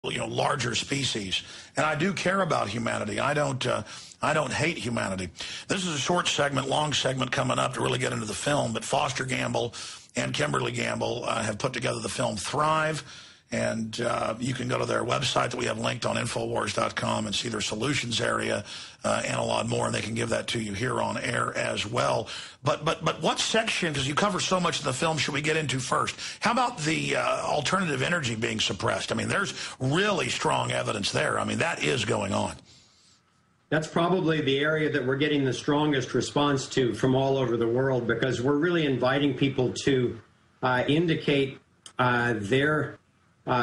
larger species. And I do care about humanity. I don't hate humanity. This is a short segment, long segment coming up to really get into the film. But Foster Gamble and Kimberly Gamble have put together the film Thrive. And you can go to their website that we have linked on Infowars.com and see their solutions area and a lot more. And they can give that to you here on air as well. But what section, because you cover so much of the film, should we get into first? How about the alternative energy being suppressed? I mean, there's really strong evidence there. I mean, that is going on. That's probably the area that we're getting the strongest response to from all over the world, because we're really inviting people to indicate their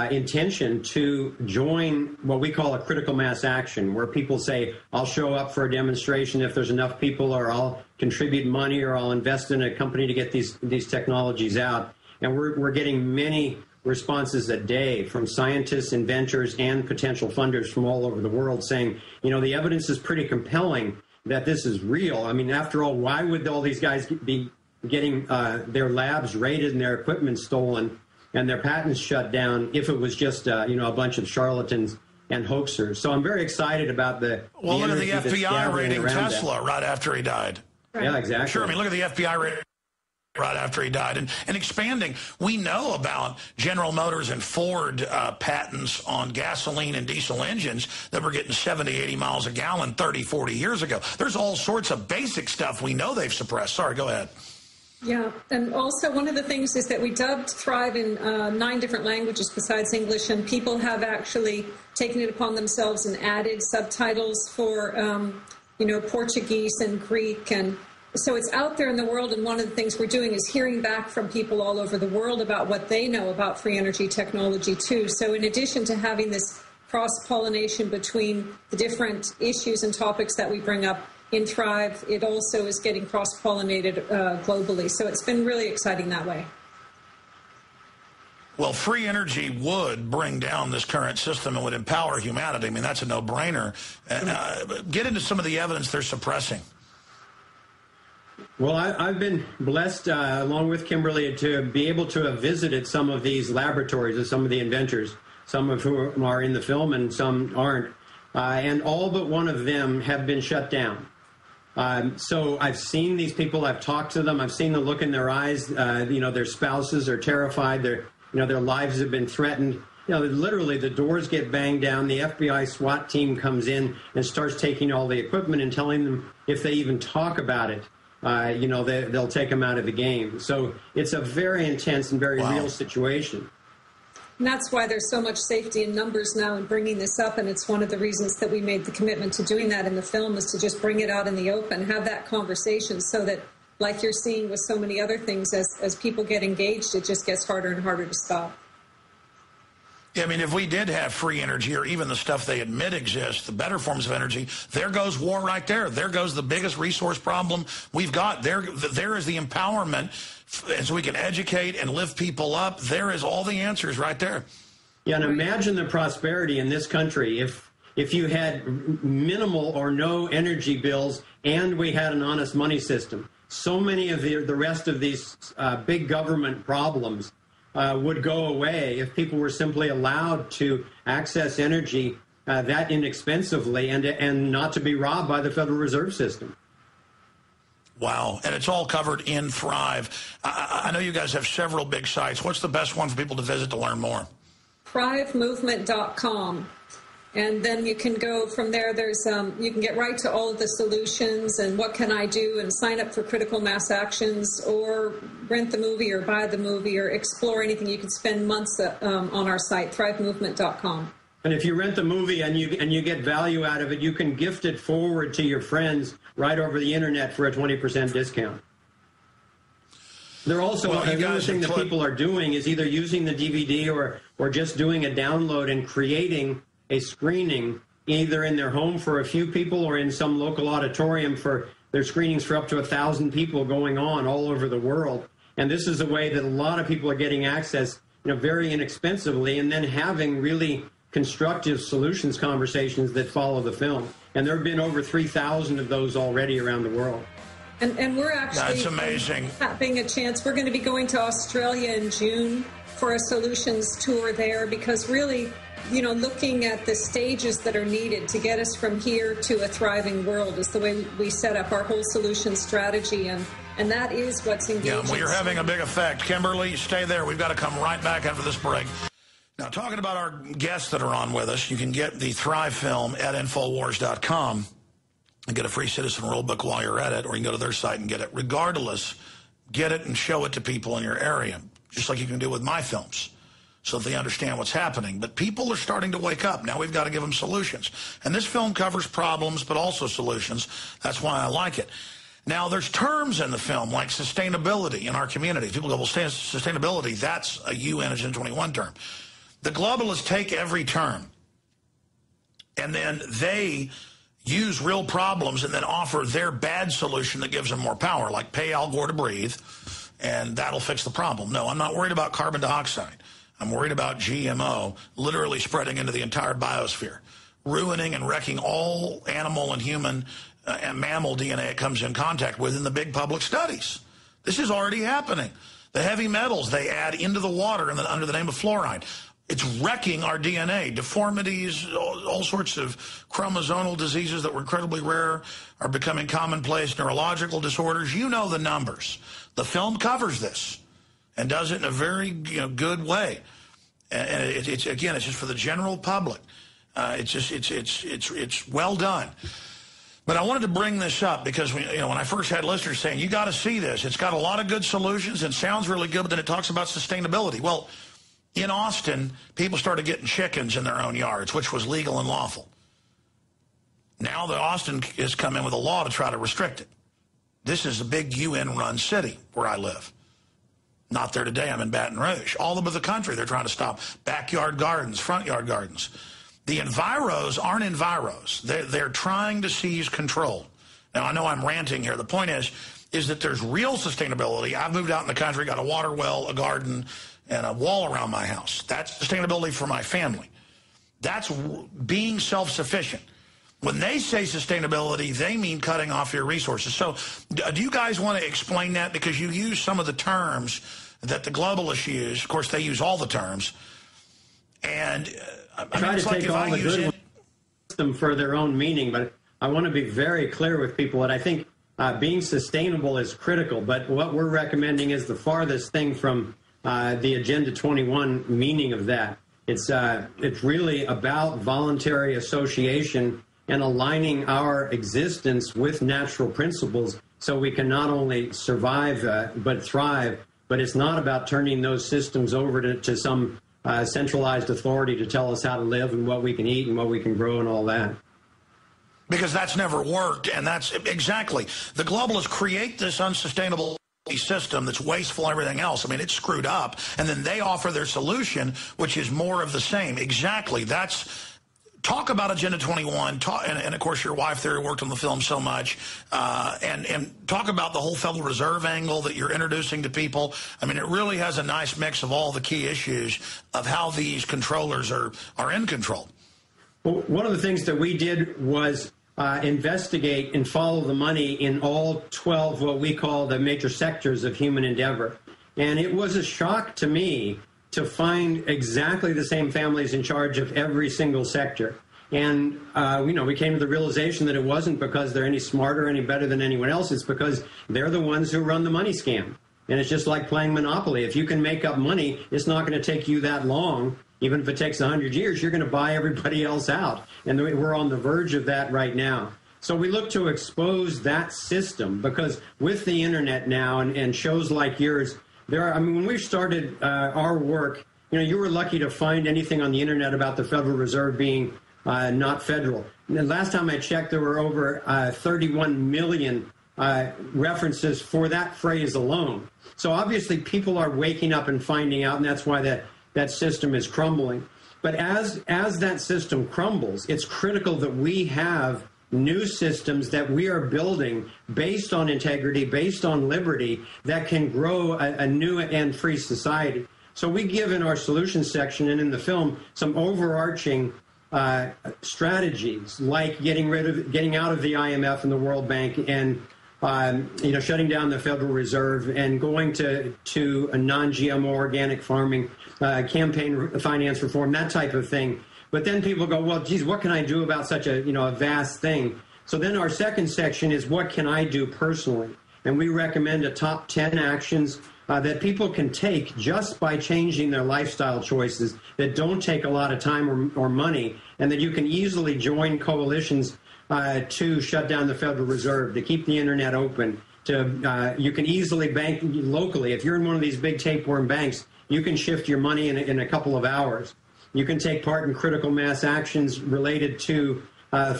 intention to join what we call a critical mass action, where people say, I'll show up for a demonstration if there's enough people, or I'll contribute money, or I'll invest in a company to get these technologies out. And we're getting many responses a day from scientists, inventors, and potential funders from all over the world saying, the evidence is pretty compelling that this is real. I mean, after all, why would all these guys be getting their labs raided and their equipment stolen and their patents shut down if it was just a bunch of charlatans and hoaxers? So I'm very excited about the look at the FBI raiding Tesla right after he died. Right. Yeah, exactly. Sure, I mean, look at the FBI raiding right after he died. And expanding, we know about General Motors and Ford patents on gasoline and diesel engines that were getting 70, 80 miles a gallon 30, 40 years ago. There's all sorts of basic stuff we know they've suppressed. Sorry, go ahead. Yeah, and also one of the things is that we dubbed Thrive in 9 different languages besides English, and people have actually taken it upon themselves and added subtitles for, Portuguese and Greek, and so it's out there in the world. And one of the things we're doing is hearing back from people all over the world about what they know about free energy technology too. So in addition to having this cross-pollination between the different issues and topics that we bring up in Thrive, it also is getting cross-pollinated globally. So it's been really exciting that way. Well, free energy would bring down this current system and would empower humanity. I mean, that's a no-brainer. Get into some of the evidence they're suppressing. Well, I've been blessed, along with Kimberly, to be able to have visited some of these laboratories of some of the inventors, some of whom are in the film and some aren't. And all but one of them have been shut down. So I've seen these people, I've talked to them, I've seen the look in their eyes. Their spouses are terrified, their lives have been threatened. Literally the doors get banged down, the FBI SWAT team comes in and starts taking all the equipment and telling them if they even talk about it, they'll take them out of the game. So it's a very intense and very real situation. And that's why there's so much safety in numbers now in bringing this up, and it's one of the reasons that we made the commitment to doing that in the film, is to just bring it out in the open, have that conversation, so that, like you're seeing with so many other things, as people get engaged, it just gets harder and harder to stop. Yeah, I mean, if we did have free energy, or even the stuff they admit exists, the better forms of energy, there goes war right there. There goes the biggest resource problem we've got. There is the empowerment, and so we can educate and lift people up. There is all the answers right there. Yeah, and imagine the prosperity in this country if you had minimal or no energy bills and we had an honest money system. So many of the rest of these big government problems would go away if people were simply allowed to access energy that inexpensively and not to be robbed by the Federal Reserve System. Wow. And it's all covered in Thrive. I know you guys have several big sites. What's the best one for people to visit to learn more? ThriveMovement.com. And then you can go from there. There's you can get right to all of the solutions and what can I do, and sign up for critical mass actions, or rent the movie or buy the movie or explore anything. You can spend months on our site, ThriveMovement.com. And if you rent the movie and you get value out of it, you can gift it forward to your friends right over the internet for a 20% discount. They're also, another thing that people are doing is either using the DVD or just doing a download and creating a screening either in their home for a few people or in some local auditorium for their screenings for up to 1,000 people going on all over the world. And this is a way that a lot of people are getting access, very inexpensively, and then having really constructive solutions conversations that follow the film. And there have been over 3,000 of those already around the world. And we're actually That's amazing. Having a chance. We're going to be going to Australia in June for a solutions tour there, because really looking at the stages that are needed to get us from here to a thriving world is the way we set up our whole solution strategy, and that is what's engaging. Yeah, well, you're having a big effect. Kimberly, stay there. We've got to come right back after this break. Now, talking about our guests that are on with us, you can get the Thrive film at Infowars.com and get a free citizen rule book while you're at it, or you can go to their site and get it. Regardless, get it and show it to people in your area, just like you can do with my films, so that they understand what's happening. But people are starting to wake up. Now we've got to give them solutions. And this film covers problems, but also solutions. That's why I like it. Now, there's terms in the film like sustainability in our community. People go, well, sustainability, that's a UN Agenda 21 term. The globalists take every term, and then they use real problems and then offer their bad solution that gives them more power, like pay Al Gore to breathe, and that'll fix the problem. No, I'm not worried about carbon dioxide. I'm worried about GMO literally spreading into the entire biosphere, ruining and wrecking all animal and human and mammal DNA it comes in contact with in the big public studies. This is already happening. The heavy metals they add into the water under the name of fluoride. It's wrecking our DNA. Deformities, all sorts of chromosomal diseases that were incredibly rare are becoming commonplace. Neurological disorders. You know the numbers. The film covers this and does it in a very good way. And it's just for the general public. It's well done. But I wanted to bring this up because when I first had listeners saying, you got to see this. It's got a lot of good solutions and sounds really good, but then it talks about sustainability. Well, in Austin, people started getting chickens in their own yards, which was legal and lawful. Now Austin has come in with a law to try to restrict it. This is a big UN-run city where I live. Not there today. I'm in Baton Rouge. All over the country, they're trying to stop backyard gardens, front yard gardens. The enviros aren't enviros. They're trying to seize control. Now, I know I'm ranting here. The point is that there's real sustainability. I've moved out in the country, got a water well, a garden, and a wall around my house. That's sustainability for my family. That's being self-sufficient. When they say sustainability, they mean cutting off your resources. So do you guys want to explain that? Because you use some of the terms that the globalists use. Of course, they use all the terms. And try to take all the good ones for their own meaning, but I want to be very clear with people that I think being sustainable is critical, but what we're recommending is the farthest thing from the Agenda 21 meaning of that. It's really about voluntary association and aligning our existence with natural principles so we can not only survive but thrive, but it's not about turning those systems over to some centralized authority to tell us how to live and what we can eat and what we can grow and all that. Because that's never worked, and that's exactly. The globalists create this unsustainable system that's wasteful and everything else. I mean, it's screwed up, and then they offer their solution, which is more of the same. Exactly. That's... Talk about Agenda 21, and of course your wife there worked on the film so much, and talk about the whole Federal Reserve angle that you're introducing to people. I mean, it really has a nice mix of all the key issues of how these controllers are in control. Well, one of the things that we did was investigate and follow the money in all 12 what we call the major sectors of human endeavor. And it was a shock to me to find exactly the same families in charge of every single sector. And, we came to the realization that it wasn't because they're any smarter, any better than anyone else. It's because they're the ones who run the money scam. And it's just like playing Monopoly. If you can make up money, it's not going to take you that long. Even if it takes 100 years, you're going to buy everybody else out. And we're on the verge of that right now. So we look to expose that system because with the Internet now and shows like yours, when we started our work, you were lucky to find anything on the Internet about the Federal Reserve being not federal. And the last time I checked, there were over 31 million references for that phrase alone. So obviously people are waking up and finding out, and that's why that system is crumbling. But as that system crumbles, it's critical that we have new systems that we are building based on integrity, based on liberty, that can grow a new and free society. So we give in our solutions section and in the film some overarching strategies, like getting out of the IMF and the World Bank and shutting down the Federal Reserve and going to a non-GMO organic farming, campaign finance reform, that type of thing. But then people go, well, geez, what can I do about such a, a vast thing? So then our second section is what can I do personally? And we recommend a top 10 actions that people can take just by changing their lifestyle choices that don't take a lot of time or money, and that you can easily join coalitions to shut down the Federal Reserve, to keep the internet open. You can easily bank locally. If you're in one of these big tapeworm banks, you can shift your money in a couple of hours. You can take part in critical mass actions related to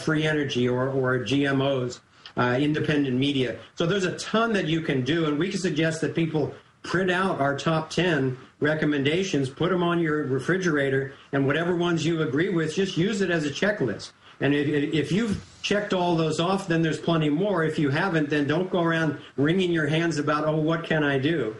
free energy or GMOs, independent media. So there's a ton that you can do, and we can suggest that people print out our top 10 recommendations, put them on your refrigerator, and whatever ones you agree with, just use it as a checklist. And if you've checked all those off, then there's plenty more. If you haven't, then don't go around wringing your hands about, oh, what can I do?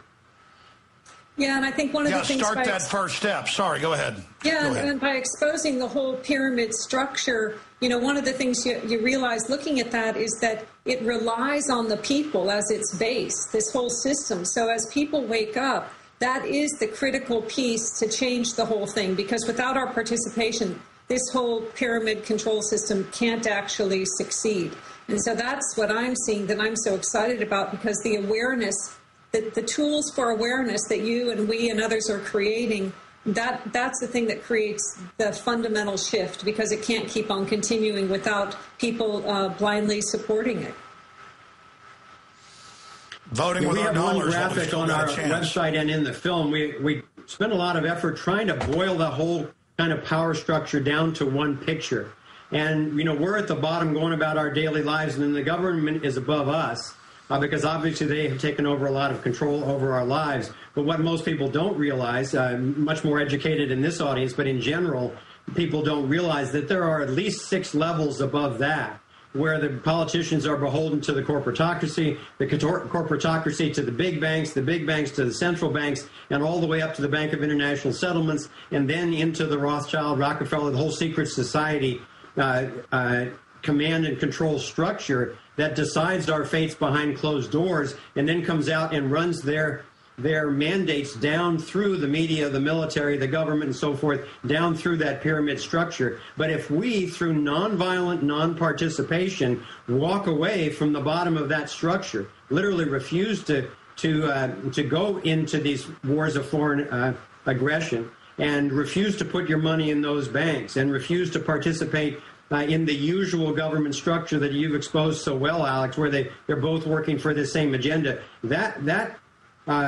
Yeah, and I think one of the things... start that first step. Sorry, go ahead. Yeah, and by exposing the whole pyramid structure, one of the things you realize looking at that is that it relies on the people as its base, this whole system. So as people wake up, that is the critical piece to change the whole thing, because without our participation, this whole pyramid control system can't actually succeed. And so that's what I'm seeing that I'm so excited about, because the awareness, the tools for awareness that you and we and others are creating, that's the thing that creates the fundamental shift, because it can't keep on continuing without people blindly supporting it. Voting with our dollars. We have one graphic on our website and in the film. We spend a lot of effort trying to boil the whole kind of power structure down to one picture. And, we're at the bottom going about our daily lives, and then the government is above us. Because obviously they have taken over a lot of control over our lives. But what most people don't realize, much more educated in this audience, but in general, people don't realize that there are at least 6 levels above that, where the politicians are beholden to the corporatocracy to the big banks to the central banks, and all the way up to the Bank of International Settlements, and then into the Rothschild, Rockefeller, the whole secret society command and control structure that decides our fates behind closed doors, and then comes out and runs their mandates down through the media, the military, the government, and so forth, down through that pyramid structure. But if we, through nonviolent non-participation, walk away from the bottom of that structure, literally refuse to go into these wars of foreign aggression, and refuse to put your money in those banks, and refuse to participate in the usual government structure that you've exposed so well, Alex, where they're both working for the same agenda, that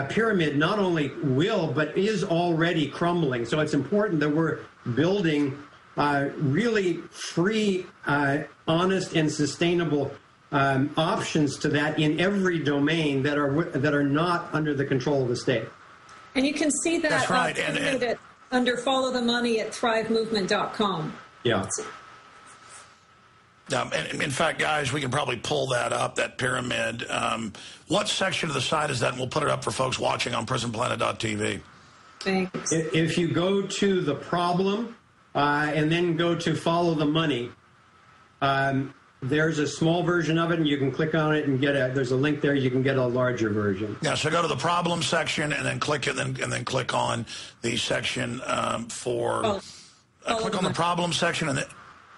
pyramid not only will, but is already crumbling. So it's important that we're building really free, honest, and sustainable options to that in every domain that are not under the control of the state. And you can see that That's right. and under Follow the Money at thrivemovement.com. Yeah. In fact, guys, we can probably pull that up, that pyramid. What section of the site is that? And we'll put it up for folks watching on prisonplanet.tv. Thanks. If you go to the problem and then go to Follow the Money, there's a small version of it, and you can click on it and there's a link there. You can get a larger version. Yeah, so go to the problem section and then click it, and then click on the section for... click on the problem section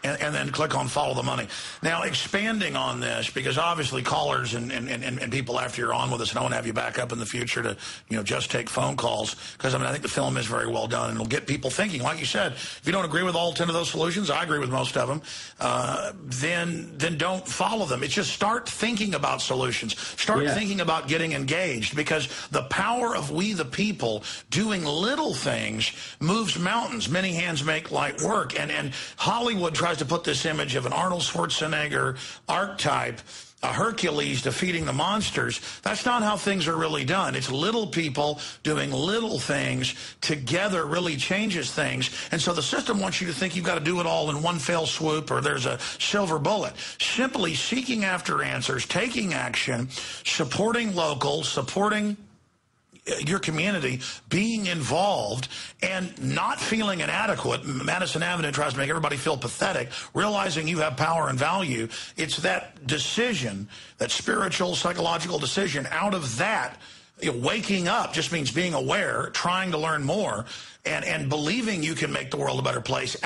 and then click on Follow the Money. Now, expanding on this, because obviously callers and people after you're on with us, and I want to have you back up in the future to, just take phone calls, because, I think the film is very well done, and it'll get people thinking. Like you said, if you don't agree with all 10 of those solutions, I agree with most of them, then don't follow them. It's just start thinking about solutions. Start thinking about getting engaged, because the power of we the people doing little things moves mountains. Many hands make light work. And Hollywood tries to put this image of an Arnold Schwarzenegger archetype, a Hercules defeating the monsters. That's not how things are really done. It's little people doing little things together really changes things. And so the system wants you to think you've got to do it all in one fell swoop, or there's a silver bullet. Simply seeking after answers, taking action, supporting local, supporting your community, being involved, and not feeling inadequate. Madison Avenue tries to make everybody feel pathetic, realizing you have power and value. It's that decision, that spiritual, psychological decision. Out of that, waking up just means being aware, trying to learn more, and believing you can make the world a better place.